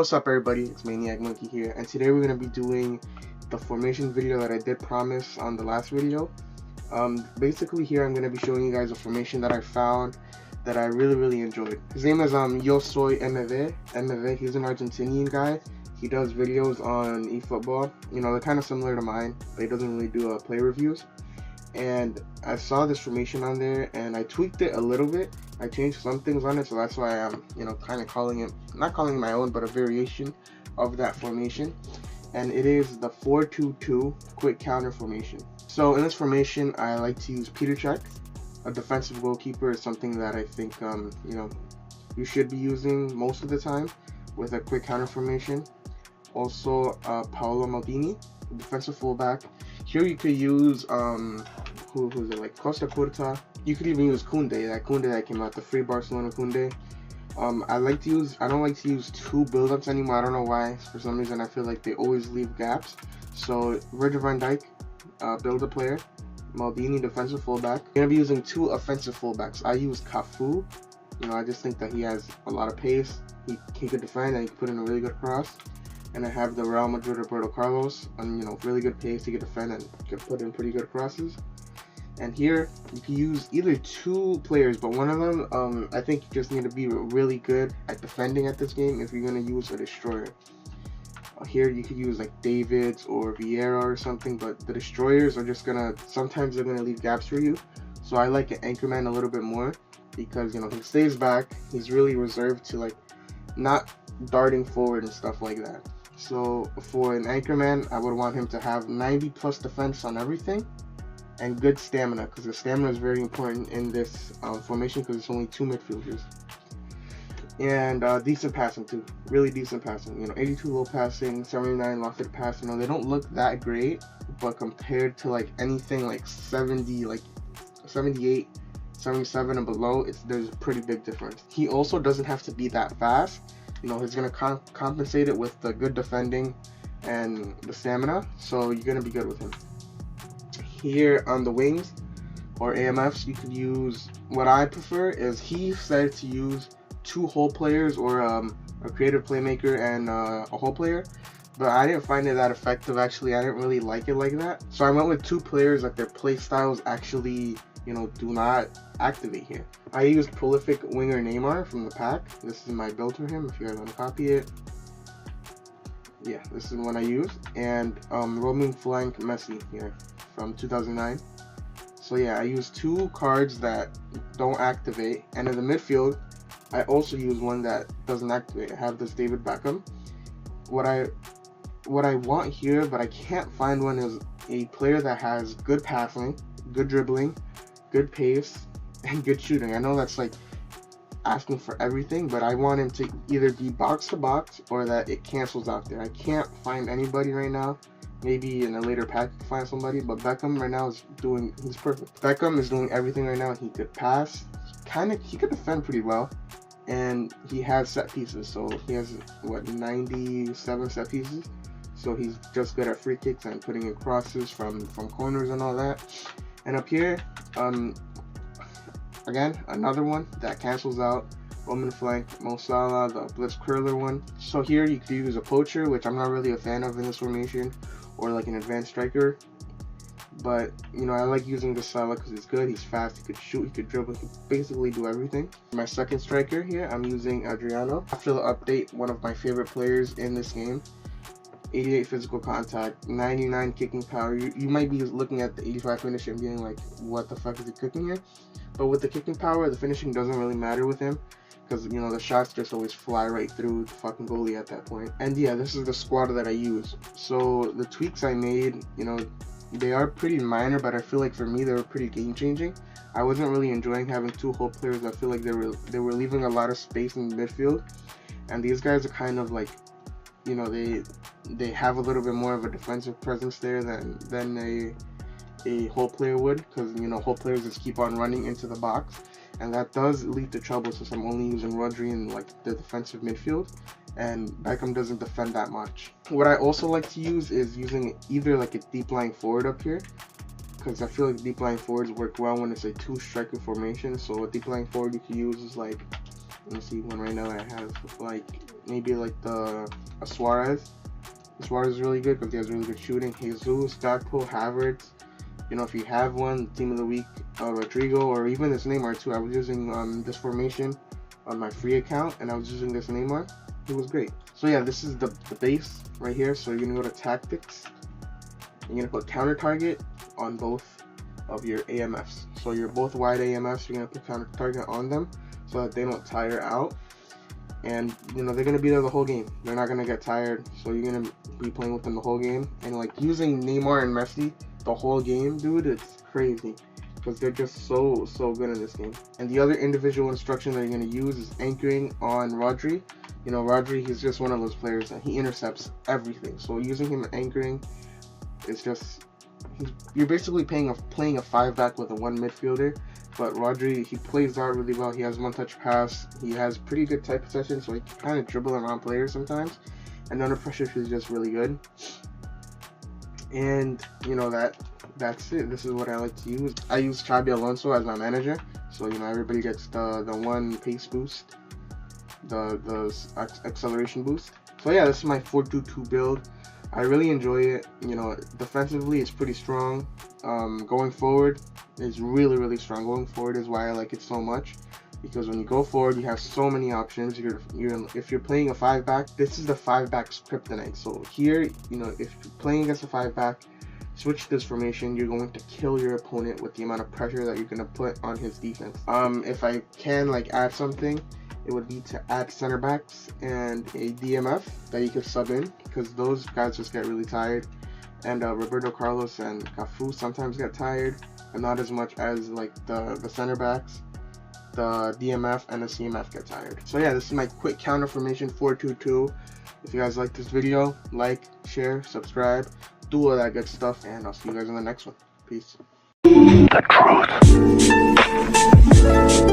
What's up everybody, it's Maniac Monkey here, and today we're going to be doing the formation video that I did promise on the last video. Basically here I'm going to be showing you guys a formation that I found that I really enjoyed. His name is Yo Soy MV. He's an Argentinian guy. He does videos on eFootball. You know, they're kind of similar to mine, but he doesn't really do play reviews. And I saw this formation on there and I tweaked it a little bit. I changed some things on it, so that's why I'm, kind of calling it, not calling it my own, but a variation of that formation. And it is the 4-2-2 quick counter formation. So in this formation, I like to use Peter Cech. A defensive goalkeeper is something that I think, you should be using most of the time with a quick counter formation. Also, Paolo Maldini, defensive fullback. Here you could use who's it, like Costa Curta. You could even use Koundé, that came out, the free Barcelona Koundé. I don't like to use two build-ups anymore. I don't know why. For some reason, I feel like they always leave gaps. So Virgil van Dijk, build-up player. Maldini, defensive fullback. I'm gonna be using two offensive fullbacks. I use Cafu. I just think that he has a lot of pace. He could defend and he could put in a really good cross. And I have the Real Madrid Roberto Carlos, and really good pace. He could defend and could put in pretty good crosses. And here you can use either two players, but one of them, I think you just need to be really good at defending at this game if you're gonna use a destroyer. Here you could use like Davids or Vieira or something, but the destroyers are just sometimes they're gonna leave gaps for you. So I like an anchorman a little bit more because he stays back. He's really reserved to like not darting forward and stuff like that. So for an anchorman, I would want him to have 90 plus defense on everything and good stamina, because the stamina is very important in this formation because it's only two midfielders. And decent passing too, really decent passing. 82 low passing, 79 lofted pass. They don't look that great, but compared to like anything like 70, like 78, 77 and below, there's a pretty big difference. He also doesn't have to be that fast. He's going to compensate it with the good defending and the stamina, so you're going to be good with him. Here on the wings, or AMFs, you could use, what I prefer is he said to use two hole players or a creative playmaker and a hole player, but I didn't find it that effective. Actually, I didn't really like it like that. So I went with two players that their play styles actually do not activate here. I used prolific winger Neymar from the pack. This is my build for him if you guys want to copy it. Yeah, this is the one I used. And roaming flank Messi here from 2009. So yeah, I used two cards that don't activate, and in the midfield I also use one that doesn't activate. I have this David Beckham. What I want here, but I can't find one, is a player that has good passing, good dribbling, good pace, and good shooting. I know that's like asking for everything, but I want him to either be box to box or that it cancels out there. I can't find anybody right now. Maybe in a later pack I can find somebody, but Beckham right now he's perfect. Beckham is doing everything right now. He could pass, he could defend pretty well, and he has set pieces. So he has 97 set pieces. So he's just good at free kicks and putting in crosses from corners and all that. And up here, again, another one that cancels out. Roman flank, Mo Salah, the blitz curler one. So here you could use a poacher, which I'm not really a fan of in this formation, or like an advanced striker. But I like using the Salah because he's good, he's fast, he could shoot, he could dribble, he could basically do everything. My second striker here, I'm using Adriano. After the update, one of my favorite players in this game. 88 physical contact, 99 kicking power. You might be looking at the 85 finish and being like, what the fuck is he cooking here? But with the kicking power, the finishing doesn't really matter with him, because the shots just always fly right through the fucking goalie at that point. And yeah, this is the squad that I use. So the tweaks I made, they are pretty minor, but I feel like for me they were pretty game changing. I wasn't really enjoying having two hole players. I feel like they were leaving a lot of space in the midfield, and these guys are kind of like, they have a little bit more of a defensive presence there than a hole player would, because hole players just keep on running into the box, and that does lead to trouble since I'm only using Rodri in like the defensive midfield, and Beckham doesn't defend that much. What I also like to use is using either like a deep lying forward up here, because I feel like deep lying forwards work well when it's a two striker formation. So a deep lying forward you can use is like, let me see one right now that I have, like maybe like a Suarez. Suarez is really good because he has really good shooting. Jesus, Gakpo, Havertz. If you have one, Team of the Week, Rodrigo, or even this Neymar too. I was using this formation on my free account, and I was using this Neymar. It was great. So yeah, this is the base right here. So you're gonna go to tactics. You're gonna put counter target on both of your AMFs. So you're both wide AMFs. You're gonna put counter target on them so that they don't tire out. And they're gonna be there the whole game. They're not gonna get tired. So you're gonna be playing with them the whole game. And like using Neymar and Messi the whole game, dude, it's crazy because they're just so good in this game. And the other individual instruction that you're gonna use is anchoring on Rodri. Rodri, he's just one of those players that he intercepts everything. So using him anchoring, it's just you're basically playing a 5-back with a 1 midfielder. But Rodri, he plays out really well. He has one-touch pass. He has pretty good tight possession, so he can kind of dribble around players sometimes. And under pressure, he's just really good. And that's it. This is what I like to use. I use Xabi Alonso as my manager, so everybody gets the one pace boost, the acceleration boost. So yeah, this is my 4-2-2 build. I really enjoy it. Defensively it's pretty strong. Going forward, it's really strong. Going forward is why I like it so much, because when you go forward, you have so many options. If you're playing a 5-back, this is the 5-back's kryptonite. So here, if you're playing against a 5-back, switch this formation, you're going to kill your opponent with the amount of pressure that you're going to put on his defense. If I can add something, it would be to add center backs and a DMF that you could sub in, because those guys just get really tired. And Roberto Carlos and Cafu sometimes get tired, but not as much as the center backs, the DMF and the CMF get tired. So yeah, this is my quick counter formation 4-2-2. If you guys like this video, like, share, subscribe, do all that good stuff, and I'll see you guys in the next one. Peace. The truth.